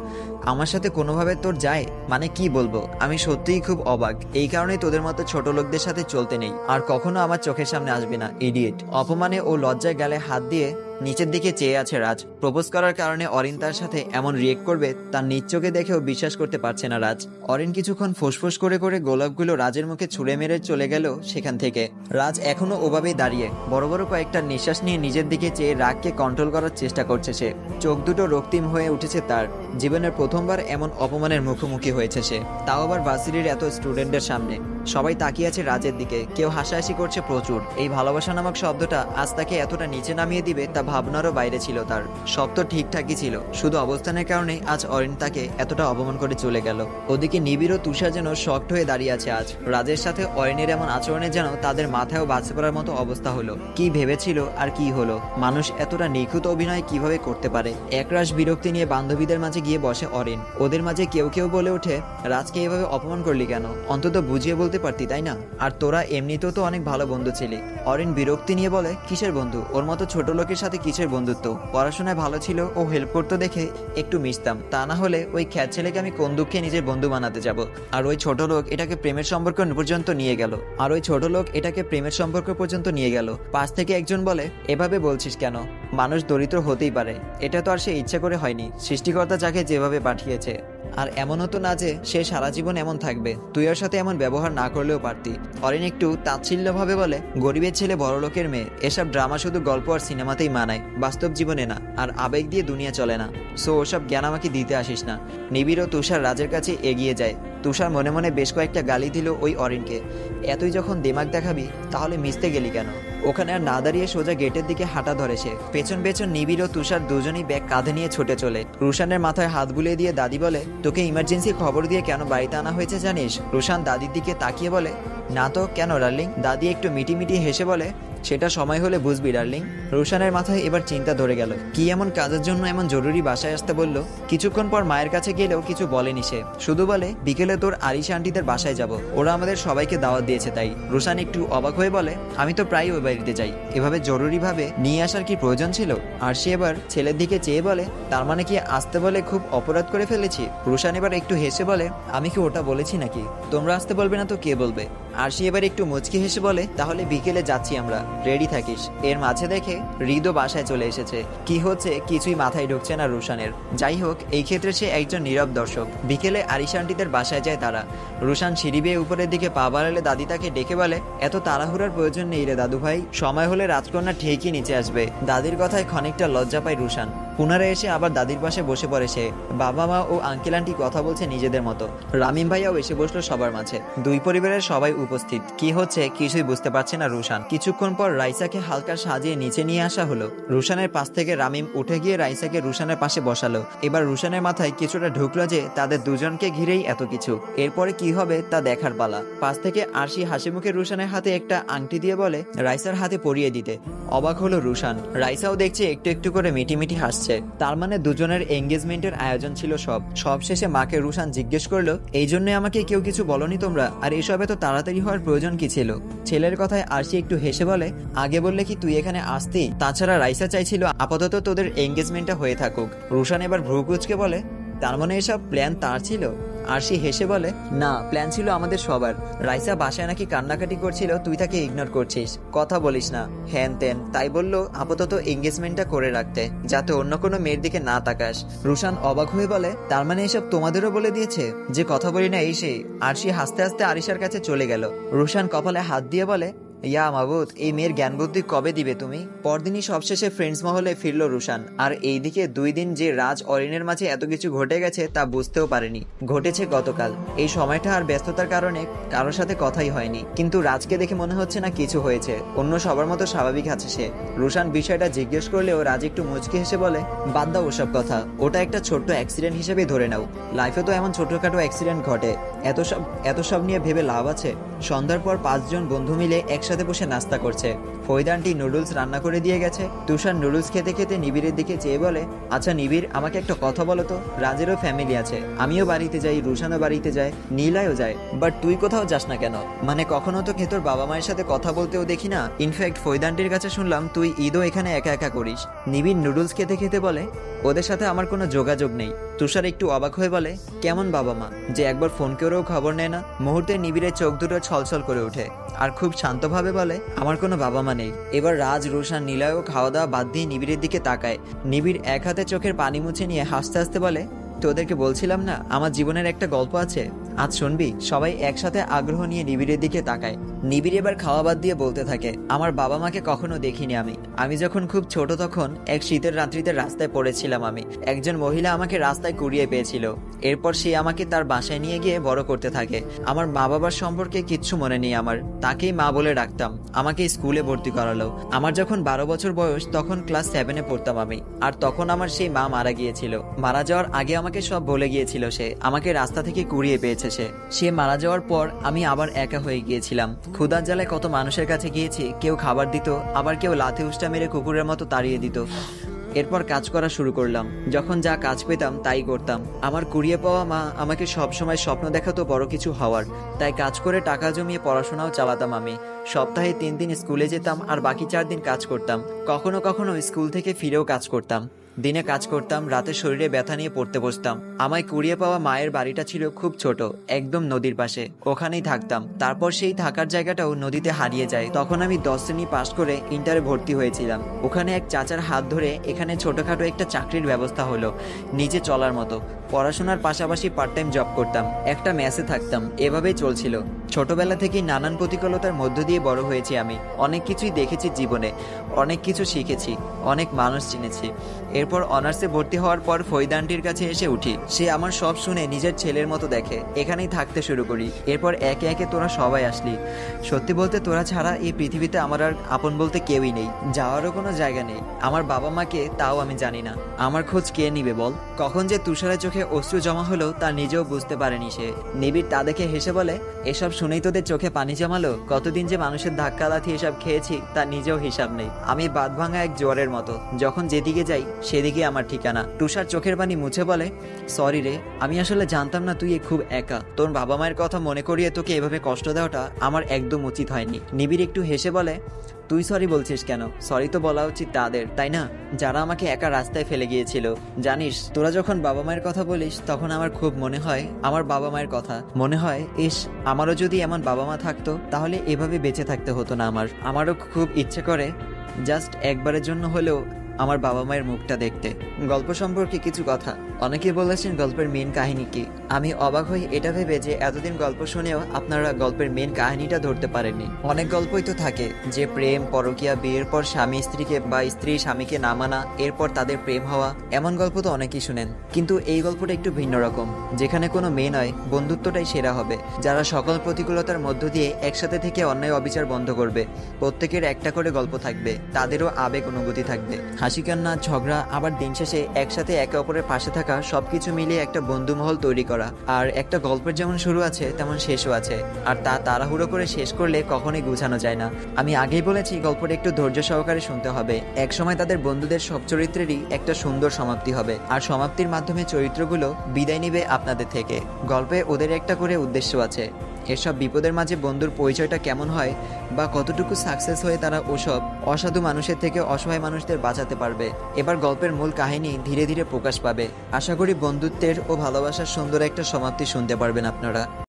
আমার সাথে কোনোভাবে তোর যায়? মানে কি বলবো, আমি সত্যিই খুব অবাক। এই কারণেই তোদের মতো ছোট লোকদের সাথে চলতে নেই, আর কখনো আমার চোখের সামনে আসবে না, ইডিয়েট। অপমানে ও লজ্জায় গালে হাত দিয়ে নিচের দিকে চেয়ে আছে রাজ। প্রপোজ করার কারণে অরিন তার সাথে এমন রিয়েক্ট করবে তার নিজ চোখে দেখেও বিশ্বাস করতে পারছে না রাজ। অরিন কিছুক্ষণ ফুসফুস করে করে গোলাপগুলো রাজের মুখে ছুঁড়ে মেরে চলে গেল সেখান থেকে। রাজ এখনো ওভাবেই দাঁড়িয়ে বড় বড় কয়েকটা নিঃশ্বাস নিয়ে নিজের দিকে চেয়ে রাগকে কন্ট্রোল করার চেষ্টা করছে সে। চোখ দুটো রক্তিম হয়ে উঠেছে তার। জীবনের প্রথমবার এমন অপমানের মুখোমুখি হয়েছে সে, তাও আবার ভার্সিটির এত স্টুডেন্টের সামনে। সবাই তাকিয়ে আছে রাজের দিকে, কেউ হাসাহাসি করছে প্রচুর। এই ভালোবাসা নামক শব্দটা আজ তাকে এতটা নিচে নামিয়ে দিবে তা ভাবনারও বাইরে ছিল তার। সব তো ঠিকঠাকই ছিল, শুধু অবস্থানের কারণেই আজ অরিন তাকে এতটা অপমান করে চলে গেল। ওদিকে নিবিড় ও তুষার যেন শক্ট হয়ে দাঁড়িয়ে আছে আজ। রাজের সাথে অরিনের এমন আচরণে যেন তাদের মাথায়ও বাজে পড়ার মতো অবস্থা হলো। কি ভেবেছিল আর কি হলো? মানুষ এতটা নিখুঁত অভিনয় কিভাবে করতে পারে? একরাশ বিরক্তি নিয়ে বান্ধবীদের মাঝে গিয়ে বসে অরিন। ওদের মাঝে কেউ কেউ বলে ওঠে, রাজকে এভাবে অপমান করলি কেন? অন্তত বুঝিয়ে বলতে পারতি, তাই না? আর তোরা এমনিতেও তো অনেক ভালো বন্ধু ছিলি। অরিন বিরক্তি নিয়ে বলে, কিসের বন্ধু? ওর মতো ছোট লোকের সাথে কিসের বন্ধুত্ব? পড়াশোনায় ভালো ছিল, ও হেল্প করতো দেখে একটু মিশতাম, তা না হলে ওই খ্যাত ছেলেকে আমি কোন দুঃখে নিজের বন্ধু বানাতে যাব? আর ওই ছোট লোক এটাকে প্রেমের সম্পর্ক পর্যন্ত নিয়ে গেল। পাশ থেকে একজন বলে, এভাবে বলছিস কেন? মানুষ দরিদ্র হতেই পারে, এটা তো আর সে ইচ্ছে করে হয়নি। সৃষ্টিকর্তা যাকে যেভাবে পাঠিয়েছে। আর এমনও তো না যে সে সারা জীবন এমন থাকবে। তুই ওর সাথে এমন ব্যবহার না করলেও পারতি। অরিন একটু তাচ্ছিল্যভাবে বলে, গরিবের ছেলে বড় লোকের মেয়ে, এসব ড্রামা শুধু গল্প আর সিনেমাতেই মানায়, বাস্তব জীবনে না। আর আবেগ দিয়ে দুনিয়া চলে না। সো ওসব জ্ঞান আমাকে দিতে আসিস না। নিবিড় ও তুষার রাজের কাছে এগিয়ে যায়। তুষার মনে মনে বেশ কয়েকটা গালি দিল ওই অরিনকে। এতই যখন দিমাগ দেখাবি তাহলে মিশতে গেলি কেন? ওখানে আর না দাঁড়িয়ে সোজা গেটের দিকে হাঁটা ধরে সে। পেছন পেছন নিবিড় ও তুষার দুজনই ব্যাগ কাঁধে নিয়ে ছুটে চলে। রুশানের মাথায় হাত বুলিয়ে দিয়ে দাদি বলে, তোকে ইমার্জেন্সি খবর দিয়ে কেন বাড়িতে আনা হয়েছে জানিস? রুশান দাদির দিকে তাকিয়ে বলে, না তো, কেন ডার্লিং? দাদি একটু মিটি হেসে বলে, সেটা সময় হলে বুঝবি ডার্লিং। রুশানের মাথায় এবার চিন্তা ধরে গেল, কি এমন কাজের জন্য এমন জরুরি বাসায় আসতে বলল? কিছুক্ষণ পর মায়ের কাছে গেলেও কিছু বলেনি সে, শুধু বলে, বিকেলে তোর আরিশা আন্টিদের বাসায় যাব, ওরা আমাদের সবাইকে দাওয়াত দিয়েছে তাই। রুশান একটু অবাক হয়ে বলে, আমি তো প্রায় ওই বাড়িতে যাই, এভাবে জরুরি ভাবে নিয়ে আসার কি প্রয়োজন ছিল? আর সে এবার ছেলের দিকে চেয়ে বলে, তার মানে কি আসতে বলে খুব অপরাধ করে ফেলেছি? রুশান এবার একটু হেসে বলে, আমি কি ওটা বলেছি নাকি? তোমরা আসতে বলবে না তো কে বলবে? আর সে এবার একটু মুচকি হেসে বলে, তাহলে বিকেলে যাচ্ছি আমরা, রেডি থাকিস। এর মাঝে দেখে হৃদও বাসায় চলে এসেছে। কি হচ্ছে কিছুই মাথায় ঢুকছে না রুশানের। যাই হোক, এই ক্ষেত্রে সে একজন নীরব দর্শক। বিকেলে আরিশা আন্টিদের বাসায় যায় তারা। রুশান সিঁড়ি বেয়ে উপরের দিকে পা বাড়ালে দাদি তাকে ডেকে বলে, এত তাড়াহুড়ার প্রয়োজন নেই রে দাদু ভাই, সময় হলে রাজকন্যা ঠিকই নিচে আসবে। দাদির কথায় খানিকটা লজ্জা পায় রুশান। পুনরায় এসে আবার দাদির পাশে বসে পড়ে সে। বাবা মা ও আঙ্কেল আন্টি কথা বলছে নিজেদের মতো। রামিম ভাইয়াও এসে বসলো সবার মাঝে। দুই পরিবারের সবাই উপস্থিত। কি হচ্ছে কিছুই বুঝতে পারছে না রুশান। কিছুক্ষণ পর রাইসাকে হালকা সাজিয়ে নিচে নিয়ে আসা হলো। রুশানের পাশ থেকে রামিম উঠে গিয়ে রাইসাকে রুশানের পাশে বসালো। এবার রুশানের মাথায় কিছুটা ঢুকলো যে তাদের দুজনকে ঘিরেই এত কিছু। এরপরে কি হবে তা দেখার পালা। পাশ থেকে আরশি হাসি মুখে রুশানের হাতে একটা আংটি দিয়ে বলে, রাইসার হাতে পরিয়ে দিতে। অবাক হলো রুশান। রাইসাও দেখছে একটু একটু করে মিটিমিটি হাসছে। তার মানে দুজনের এঙ্গেজমেন্টের আয়োজন ছিল সব শেষে মাকে রুশান জিজ্ঞেস করলো, এই জন্য আমাকে কেউ কিছু বলনি তোমরা? আর এসব এত তাড়াতাড়ি হওয়ার প্রয়োজন কি ছিল? ছেলের কথায় আরশি একটু হেসে বলে, আগে বললে কি তুই এখানে আসতি? তাছাড়া রাইসা চাইছিল আপাতত তোদের এঙ্গেজমেন্টটা হয়ে থাকুক। রুশান এবার ভ্রু কুঁচকে বলে, তার মানে এসব প্ল্যান তার ছিল? আরশি হেসে বলে, না, প্ল্যান ছিল আমাদের সবার। রাইসা বাসায় নাকি কান্নাকাটি করছিল, তুই তাকে ইগনোর করছিস, কথা বলিস না, হ্যান ত্যান, তাই বললো আপাতত এঙ্গেজমেন্টটা করে রাখতে, যাতে অন্য কোনো মেয়ের দিকে না তাকাস। রুশান অবাক হয়ে বলে, তার মানে এসব তোমাদেরও বলে দিয়েছে যে কথা বলি না এই সেই? আরশি হাসতে হাসতে আরিশার কাছে চলে গেল। রুশান কপালে হাত দিয়ে বলে, ইয়া মাবুদ, এই মেয়ের জ্ঞান বুদ্ধি কবে দিবে তুমি? পরদিনই সবশেষে ফ্রেন্ডস মহলে ফিরল রুশান। আর এইদিকে 2 দিন যে রাজ অরিনের মাঝে এত কিছু ঘটে গেছে তা বুঝতেও পারেনি। ঘটেছে গতকাল। এই সময়টা আর ব্যস্ততার কারণে কারোর সাথে কথাই হয়নি। কিন্তু রাজকে দেখে মনে হচ্ছে না কিছু হয়েছে, অন্য সবার মতো স্বাভাবিক আছে সে। রুশান বিষয়টা জিজ্ঞেস করলেও রাজ একটু মুচকি হেসে বলে, বাদ দাও ওসব কথা, ওটা একটা ছোট্ট অ্যাক্সিডেন্ট হিসেবে ধরে নাও। লাইফে তো এমন ছোটখাটো অ্যাক্সিডেন্ট ঘটে, এত সব নিয়ে ভেবে লাভ আছে? সন্ধ্যার পর 5 জন বন্ধু মিলে একসাথে বসে নাস্তা করছে। ফৈদ আন্টি নুডলস রান্না করে দিয়ে গেছে। তুষার নুডলস খেতে খেতে নিবিড়ের দিকে চেয়ে বলে, আচ্ছা নিবিড়, আমাকে একটা কথা বলো তো, রাজেরও ফ্যামিলি আছে, আমিও বাড়িতে যাই, রুশানও বাড়িতে যায়, নীলায়ও যায়, বাট তুই কোথাও যাস না কেন? মানে কখনো তো তোর বাবা মায়ের সাথে কথা বলতেও দেখি না। ইনফ্যাক্ট ফৈদ আন্টির কাছে শুনলাম তুই ঈদও এখানে একা একা করিস। নিবিড় নুডলস খেতে খেতে বলে, ওদের সাথে আমার কোনো যোগাযোগ নেই। তুষার একটু অবাক হয়ে বলে, কেমন বাবা মা যে একবার ফোন করেও খবর নেয় না? মুহূর্তে নিবিড়ের চোখ দুটো ছলছল করে ওঠে আর খুব শান্তভাবে বলে, আমার কোনো বাবা মা নেই। এবার রাজ, রুশান, নীলায়ও খাওয়া দাওয়া বাদ দিয়ে নিবিড়ের দিকে তাকায়। নিবিড় এক হাতে চোখের পানি মুছে নিয়ে হাসতে হাসতে বলে, তোদেরকে বলছিলাম না আমার জীবনের একটা গল্প আছে, আজ শুনবি? সবাই একসাথে আগ্রহ নিয়ে নিবিড়ের দিকে তাকায়। নিবিড় এবার খাওয়া বাদ দিয়ে বলতে থাকে, আমার বাবা মাকে কখনো দেখিনি আমি যখন খুব ছোট তখন এক শীতের রাত্রিতে রাস্তায় পড়েছিলাম আমি। একজন মহিলা আমাকে রাস্তায় কুড়িয়ে পেয়েছিল। এরপর সে আমাকে তার বাসায় নিয়ে গিয়ে বড় করতে থাকে। আমার মা বাবার সম্পর্কে কিচ্ছু মনে নেই আমার, তাকেই মা বলে ডাকতাম। আমাকে স্কুলে ভর্তি করালো। আমার যখন 12 বছর বয়স তখন ক্লাস 7-এ পড়তাম আমি। আর তখন আমার সেই মা মারা গিয়েছিল। মারা যাওয়ার আগে আমাকে সব বলে গিয়েছিল সে, আমাকে রাস্তা থেকে কুড়িয়ে পেয়েছে সে মারা যাওয়ার পর আমি আবার একা হয়ে গিয়েছিলাম। ক্ষুধার জ্বালায় কত মানুষের কাছে গিয়েছি, কেউ খাবার দিত, আবার কেউ লাথি উষ্টা মেরে কুকুরের মতো তাড়িয়ে দিত। এরপর কাজ করা শুরু করলাম। যখন যা কাজ পেতাম তাই করতাম। আমার কুড়িয়ে পাওয়া মা আমাকে সবসময় স্বপ্ন দেখাতো বড় কিছু হওয়ার, তাই কাজ করে টাকা জমিয়ে পড়াশোনাও চালাতাম আমি। সপ্তাহে 3 দিন স্কুলে যেতাম আর বাকি 4 দিন কাজ করতাম। কখনো কখনো স্কুল থেকে ফিরেও কাজ করতাম। দিনে কাজ করতাম, রাতে শরীরে ব্যথা নিয়ে পড়তে বসতাম। আমায় কুড়িয়ে পাওয়া মায়ের বাড়িটা ছিল খুব ছোট, একদম নদীর পাশে। ওখানেই থাকতাম। তারপর সেই থাকার জায়গাটাও নদীতে হারিয়ে যায়। তখন আমি 10 শ্রেণী পাশ করে ইন্টারে ভর্তি হয়েছিলাম। ওখানে এক চাচার হাত ধরে এখানে ছোটখাটো একটা চাকরির ব্যবস্থা হলো, নিজে চলার মতো। পড়াশোনার পাশাপাশি পার্ট টাইম জব করতাম, একটা মেসে থাকতাম। এভাবেই চলছিল। ছোটবেলা থেকেই নানান প্রতিকূলতার মধ্য দিয়ে বড় হয়েছি আমি। অনেক কিছুই দেখেছি জীবনে, অনেক কিছু শিখেছি, অনেক মানুষ চিনেছি। এরপর অনার্সে ভর্তি হওয়ার পর ফৈদ আন্টির কাছে এসে উঠি। সে আমার সব শুনে নিজের ছেলের মতো দেখে। এখানেই থাকতে শুরু করি। এরপর একে একে তোরা সবাই আসলি। সত্যি বলতে তোরা ছাড়া এই পৃথিবীতে আমার আর আপন বলতে কেউই নেই। যাওয়ারও কোনো জায়গা নেই। আমার বাবা মাকে তাও আমি জানি না। আমার খোঁজ কে নিবে বল? কখন যে তুষারের চোখে অশ্রু জমা হলো তা নিজেও বুঝতে পারেনি সে। নিবিড় তা দেখে হেসে বলে, এসব শুনেই তোদের চোখে পানি জমালো? কতদিন যে মানুষের ধাক্কা লাথি এসব খেয়েছি তার নিজেও হিসাব নেই। আমি বাদ ভাঙা এক জোয়ারের মতো, যখন যেদিকে যাই সেদিকে আমার ঠিকানা। তুষার চোখের পানি মুছে বলে, সরি রে, আমি আসলে জানতাম না তুই খুব একা। তোর বাবা মায়ের কথা মনে করিয়ে তোকে এভাবে কষ্ট দেওয়াটা আমার একদম উচিত হয়নি। নিবিড় একটু হেসে বলে, তুই সরি বলছিস কেন? সরি তো বলা উচিত তাদের, তাই না, যারা আমাকে একা রাস্তায় ফেলে গিয়েছিল। জানিস, তোরা যখন বাবা মায়ের কথা বলিস তখন আমার খুব মনে হয় আমার বাবা মায়ের কথা। মনে হয়, ইস, আমারও যদি এমন বাবা মা থাকতো তাহলে এভাবে বেঁচে থাকতে হতো না আমারও খুব ইচ্ছে করে জাস্ট একবারের জন্য হলেও আমার বাবা মায়ের মুখটা দেখতে। গল্প সম্পর্কে কিছু কথা। অনেকেই বলেছেন গল্পের মেন কাহিনী কি। আমি অবাক হই এটা ভেবে যে এতদিন গল্প শুনেও আপনারা গল্পের মেন কাহিনীটা ধরতে পারেননি। অনেক গল্পই তো থাকে যে প্রেম, পরকীয়া, বিয়ের পর স্বামী স্ত্রীকে বা স্ত্রী স্বামীকে না মানা, এরপর তাদের প্রেম হওয়া, এমন গল্প তো অনেকেই শুনেন। কিন্তু এই গল্পটা একটু ভিন্ন রকম, যেখানে কোনো মেয়ে নয়, বন্ধুত্বটাই সেরা হবে। যারা সকল প্রতিকূলতার মধ্য দিয়ে একসাথে থেকে অন্যায় অবিচার বন্ধ করবে। প্রত্যেকের একটা করে গল্প থাকবে, তাদেরও আবেগ অনুভূতি থাকবে, হাসি কান্না, ঝগড়া, আবার দিন শেষে একসাথে একে অপরের পাশে থাকা, সবকিছু মিলিয়ে একটা বন্ধুমহল তৈরি করা। আর একটা গল্পের যেমন শুরু আছে তেমন শেষও আছে, আর তা তাড়াহুড়ো করে শেষ করলে কখনোই গুছানো যায় না। আমি আগেই বলেছি গল্পটা একটু ধৈর্য সহকারে শুনতে হবে। একসময় তাদের বন্ধুদের সব চরিত্রেরই একটা সুন্দর সমাপ্তি হবে, আর সমাপ্তির মাধ্যমে চরিত্রগুলো বিদায় নিবে আপনাদের থেকে। গল্পে ওদের একটা করে উদ্দেশ্য আছে। এসব বিপদের মাঝে বন্ধুর পরিচয়টা কেমন হয় বা কতটুকু সাকসেস হয়ে তারা ওসব অসাধু মানুষের থেকে অসহায় মানুষদের বাঁচাতে পারবে। এবার গল্পের মূল কাহিনী ধীরে ধীরে প্রকাশ পাবে। আশা করি বন্ধুত্বের ও ভালোবাসার সুন্দর একটা সমাপ্তি শুনতে পারবেন আপনারা।